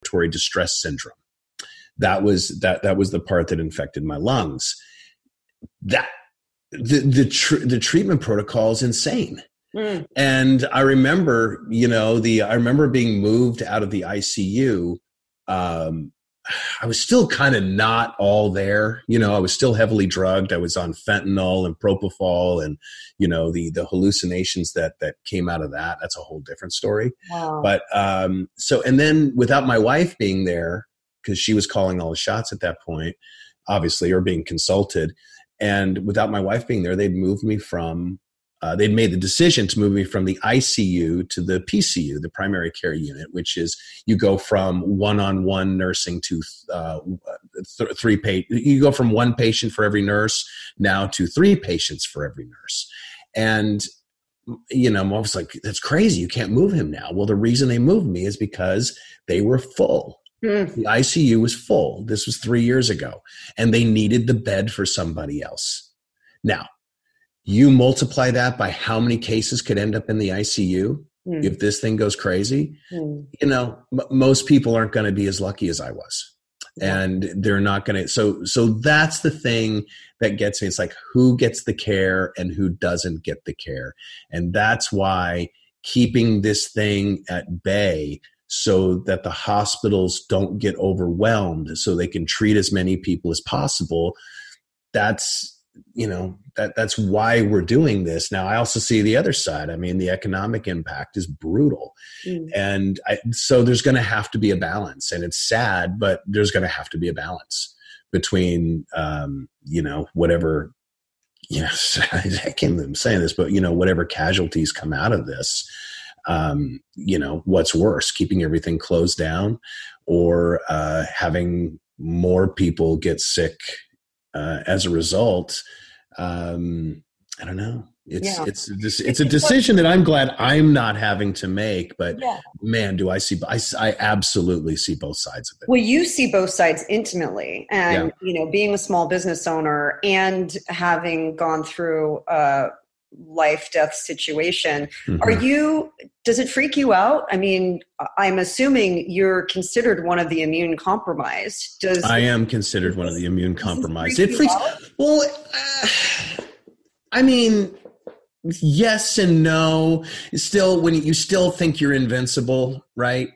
respiratory distress syndrome. That was the part that infected my lungs. That the treatment protocol is insane. And I remember, I remember being moved out of the ICU. I was still kind of not all there. I was still heavily drugged. I was on fentanyl and propofol and, the hallucinations that came out of that. That's a whole different story. Wow. But and then without my wife being there, because she was calling all the shots at that point, obviously, or being consulted. And without my wife being there, they'd made the decision to move me from the ICU to the PCU, the primary care unit, which is you go from one-on-one nursing to you go from one patient for every nurse now to 3 patients for every nurse. And, I was like, that's crazy. You can't move him now. Well, the reason they moved me is because they were full. The ICU was full. This was 3 years ago, and they needed the bed for somebody else. Now, you multiply that by how many cases could end up in the ICU if this thing goes crazy. Most people aren't going to be as lucky as I was. And they're not going to. So that's the thing that gets me. It's like, who gets the care and who doesn't get the care? And that's why keeping this thing at bay so that the hospitals don't get overwhelmed so they can treat as many people as possible. That's why we're doing this. Now, I also see the other side. I mean, the economic impact is brutal. And so there's going to have to be a balance, and it's sad, but there's going to have to be a balance between, whatever, I can't believe I'm saying this, but, whatever casualties come out of this, what's worse, keeping everything closed down or having more people get sick as a result. I don't know. It's a decision that I'm glad I'm not having to make, but man, do I absolutely see both sides of it. Well, you see both sides intimately, and, being a small business owner and having gone through life-death situation. Does it freak you out? I mean, I'm assuming you're considered one of the immune compromised. I am considered one of the immune compromised. It freaks. Well, I mean, yes and no. Still, when you still think you're invincible, right?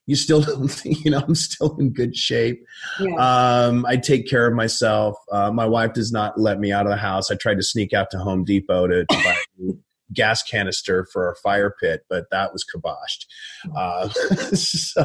You still don't think, I'm still in good shape. Yeah. I take care of myself. My wife does not let me out of the house. I tried to sneak out to Home Depot to buy a gas canister for our fire pit, but that was kiboshed. So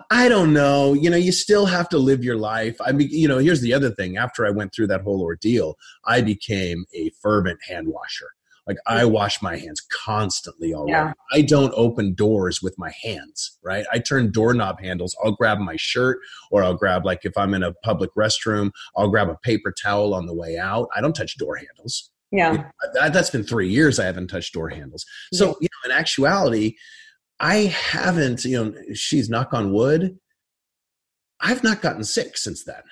I don't know. You still have to live your life. I mean, here's the other thing. After I went through that whole ordeal, I became a fervent hand washer. Like, I wash my hands constantly already. Yeah. I don't open doors with my hands, right? I turn doorknob handles. I'll grab my shirt, or I'll grab, like, if I'm in a public restroom, I'll grab a paper towel on the way out. I don't touch door handles. Yeah. That's been 3 years I haven't touched door handles. So, in actuality, I haven't, she's knock on wood, I've not gotten sick since then.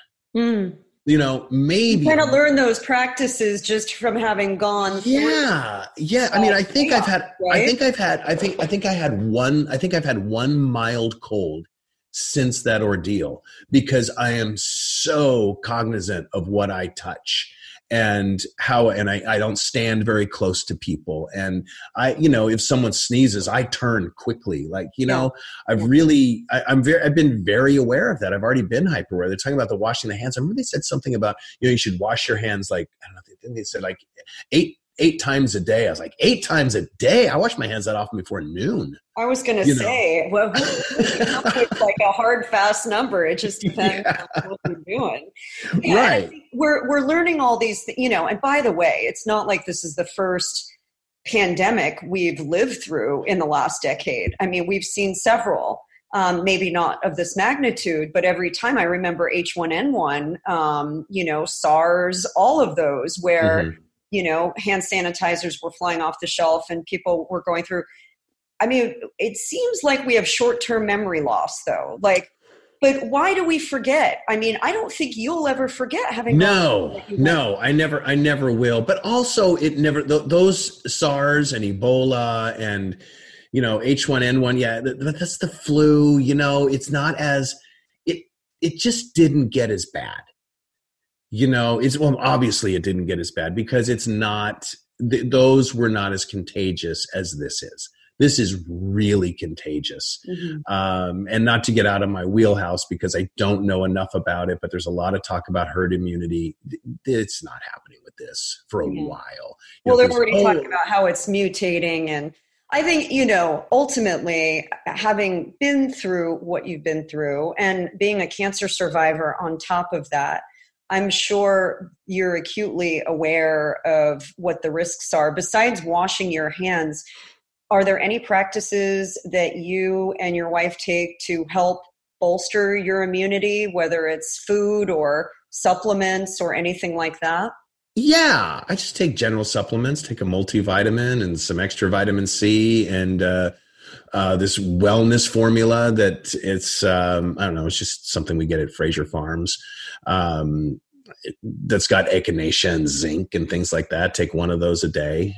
Maybe you kind of learn those practices just from having gone through. Yeah. I mean, I think I've had one mild cold since that ordeal, because I am so cognizant of what I touch and I don't stand very close to people. And if someone sneezes, I turn quickly. Like, I've been very aware of that. I've already been hyper aware. They're talking about the washing the hands. I remember they said something about, you should wash your hands, like, I don't know, they said like eight times a day. I was like, 8 times a day? I wash my hands that often before noon. I was going to say, well, it's like a hard, fast number. It just depends on what you're doing. Yeah, right. We're learning all these, and by the way, it's not like this is the first pandemic we've lived through in the last decade. I mean, we've seen several, maybe not of this magnitude, but every time I remember H1N1, SARS, all of those where, hand sanitizers were flying off the shelf and people were going through. I mean, it seems like we have short-term memory loss, though. Like, but why do we forget? I mean, I don't think you'll ever forget having. No, I never will. But also, those SARS and Ebola and H1N1. Yeah, that's the flu. It's not as it just didn't get as bad. Obviously it didn't get as bad because it's not. Those were not as contagious as this is. This is really contagious. Mm-hmm. And not to get out of my wheelhouse because I don't know enough about it, but there's a lot of talk about herd immunity. It's not happening with this for a while. Well, they're already talking about how it's mutating. And I think, ultimately, having been through what you've been through and being a cancer survivor on top of that, I'm sure you're acutely aware of what the risks are. Besides washing your hands, are there any practices that you and your wife take to help bolster your immunity, whether it's food or supplements or anything like that? Yeah, I just take general supplements, take a multivitamin and some extra vitamin C and this wellness formula that it's, I don't know, it's just something we get at Fraser Farms. That's got echinacea and zinc and things like that. Take one of those a day.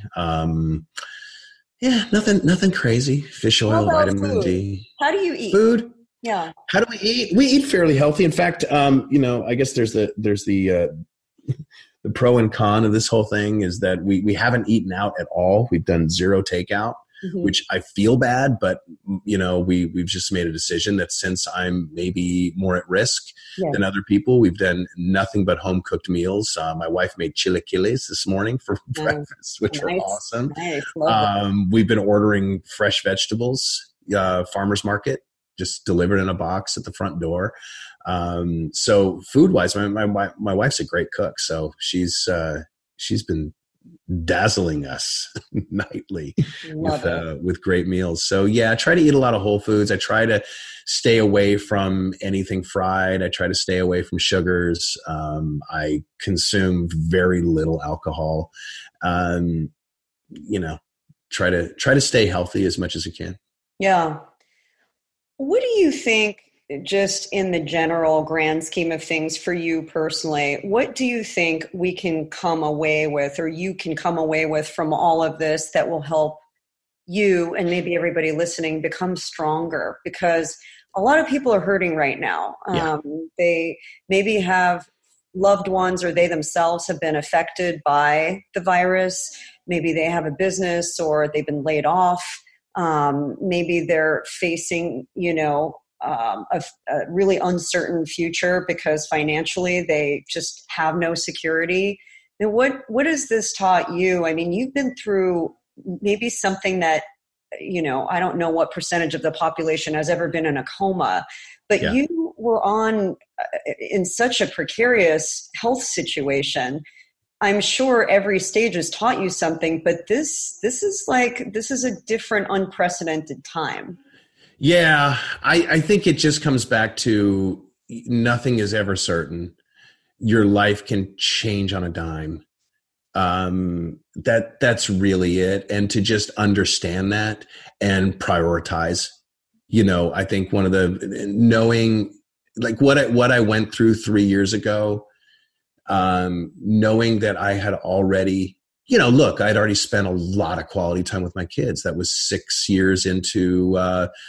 Yeah, nothing crazy. Fish oil, vitamin D. How do you eat? Food? Yeah. How do we eat? We eat fairly healthy. In fact, I guess there's the pro and con of this whole thing is that we haven't eaten out at all. We've done zero takeout, which I feel bad, but we've just made a decision that since I'm maybe more at risk than other people, we've done nothing but home cooked meals. My wife made chilaquiles this morning for breakfast, which are awesome. Nice. We've been ordering fresh vegetables, farmer's market, just delivered in a box at the front door. So food wise, my wife's a great cook. So she's been dazzling us nightly with great meals. So yeah, I try to eat a lot of whole foods. I try to stay away from anything fried. I try to stay away from sugars. I consume very little alcohol. Try to stay healthy as much as I can. Yeah. What do you think, just in the general grand scheme of things for you personally, what do you think we can come away with, or you can come away with from all of this that will help you and maybe everybody listening become stronger? Because a lot of people are hurting right now. They maybe have loved ones or they themselves have been affected by the virus. Maybe they have a business or they've been laid off. Maybe they're facing, a really uncertain future because financially they just have no security. And what has this taught you? I mean, you've been through maybe something that, I don't know what percentage of the population has ever been in a coma, but you were in such a precarious health situation. I'm sure every stage has taught you something, but this is a different, unprecedented time. Yeah, I think it just comes back to nothing is ever certain. Your life can change on a dime. That's really it. And to just understand that and prioritize, I think one of the knowing like what I went through 3 years ago, knowing that I had already, I'd already spent a lot of quality time with my kids. That was 6 years into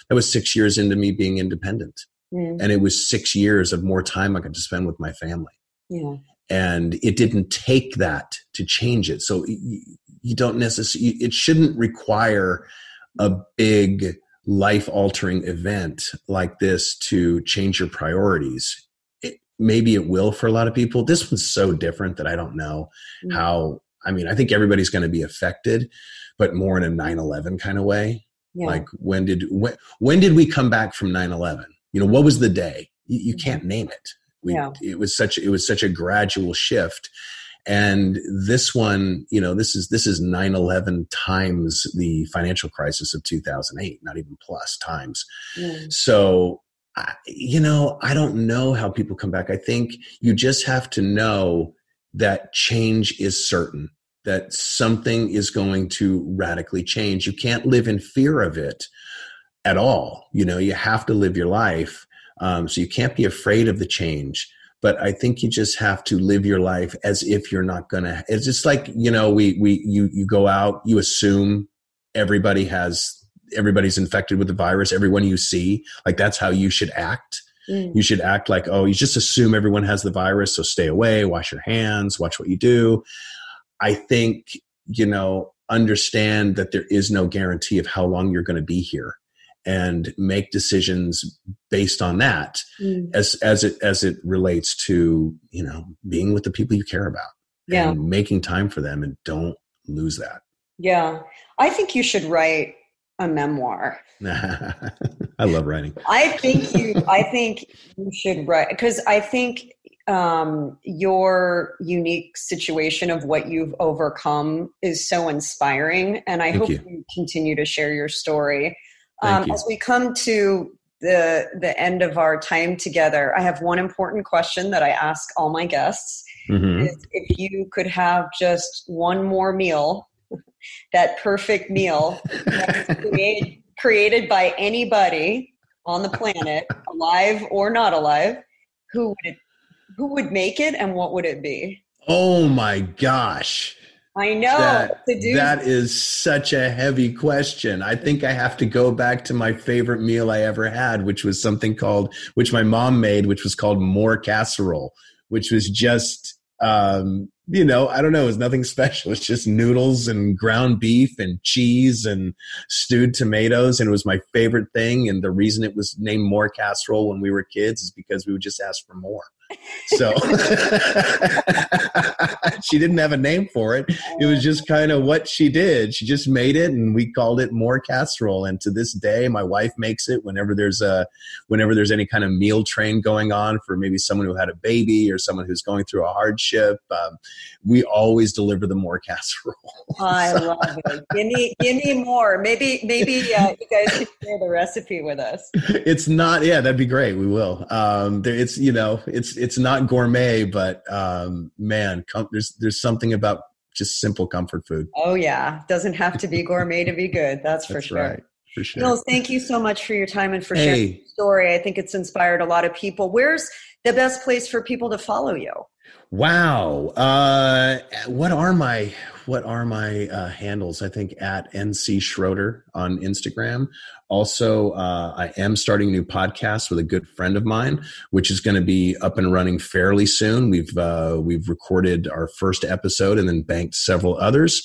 me being independent. And it was 6 years of more time I got to spend with my family. Yeah. And it didn't take that to change it. So you don't necessarily, it shouldn't require a big life altering event like this to change your priorities. Maybe it will for a lot of people. This one's so different that I don't know how. I think everybody's going to be affected, but more in a 9/11 kind of way. Yeah. Like when did we come back from 9/11? What was the day? You can't name it. It was such a gradual shift. And this one, this is 9/11 times the financial crisis of 2008, not even plus times. Yeah. So, I don't know how people come back. I think you just have to know that change is certain, that something is going to radically change. You can't live in fear of it at all. You have to live your life. So you can't be afraid of the change. But I think you just have to live your life as if you're not going to. It's just like, you go out, you assume everybody has everybody's infected with the virus. Everyone you see, like that's how you should act. You should act like, oh, you just assume everyone has the virus, so stay away, wash your hands, watch what you do. I think, understand that there is no guarantee of how long you're going to be here, and make decisions based on that as it relates to, being with the people you care about and making time for them, and don't lose that. Yeah. I think you should write a memoir. I love writing. I think you should write, because I think your unique situation of what you've overcome is so inspiring, and I hope you continue to share your story. As we come to the end of our time together, I have one important question that I ask all my guests. If you could have just one more meal, that perfect meal that was created by anybody on the planet, alive or not alive, who would make it, and what would it be? Oh my gosh. I know. That is such a heavy question. I think I have to go back to my favorite meal I ever had, which was which my mom made, which was called more casserole, which was just, I don't know. It was nothing special. It's just noodles and ground beef and cheese and stewed tomatoes. And it was my favorite thing. And the reason it was named more casserole when we were kids is because we would just ask for more. So she didn't have a name for it. It was just kind of what she did. She just made it, and we called it more casserole. And to this day, my wife makes it whenever there's any kind of meal train going on for maybe someone who had a baby or someone who's going through a hardship. We always deliver the more casserole. I love it. Give me more. Maybe you guys could share the recipe with us. It's not. Yeah, that'd be great. We will. It's not gourmet, but man, there's something about just simple comfort food. Oh yeah, doesn't have to be gourmet to be good. That's for sure. Right, for sure. Niels, thank you so much for your time and for sharing your story. I think it's inspired a lot of people. Where's the best place for people to follow you? Wow. What are my handles? I think at NC Schroeter on Instagram. Also, I am starting a new podcast with a good friend of mine, which is going to be up and running fairly soon. We've recorded our first episode and then banked several others.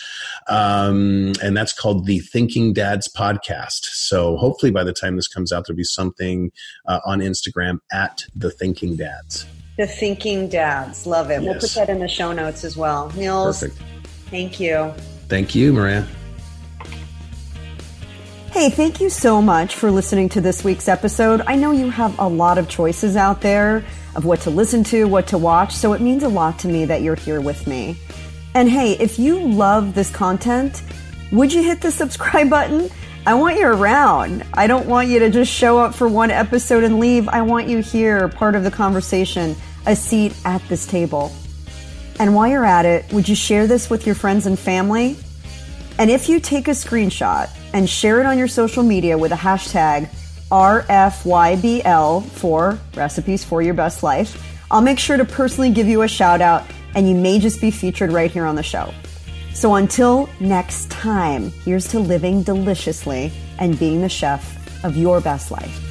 And that's called the Thinking Dads Podcast. So hopefully by the time this comes out, there'll be something on Instagram at the Thinking Dads. The Thinking Dads. Love it. Yes. We'll put that in the show notes as well. Niels, perfect. Thank you. Thank you, Maria. Hey, thank you so much for listening to this week's episode. I know you have a lot of choices out there of what to listen to, what to watch, so it means a lot to me that you're here with me. And hey, if you love this content, would you hit the subscribe button? I want you around. I don't want you to just show up for one episode and leave. I want you here, part of the conversation, a seat at this table. And while you're at it, would you share this with your friends and family? And if you take a screenshot and share it on your social media with a hashtag RFYBL for Recipes for Your Best Life, I'll make sure to personally give you a shout out, and you may just be featured right here on the show. So until next time, here's to living deliciously and being the chef of your best life.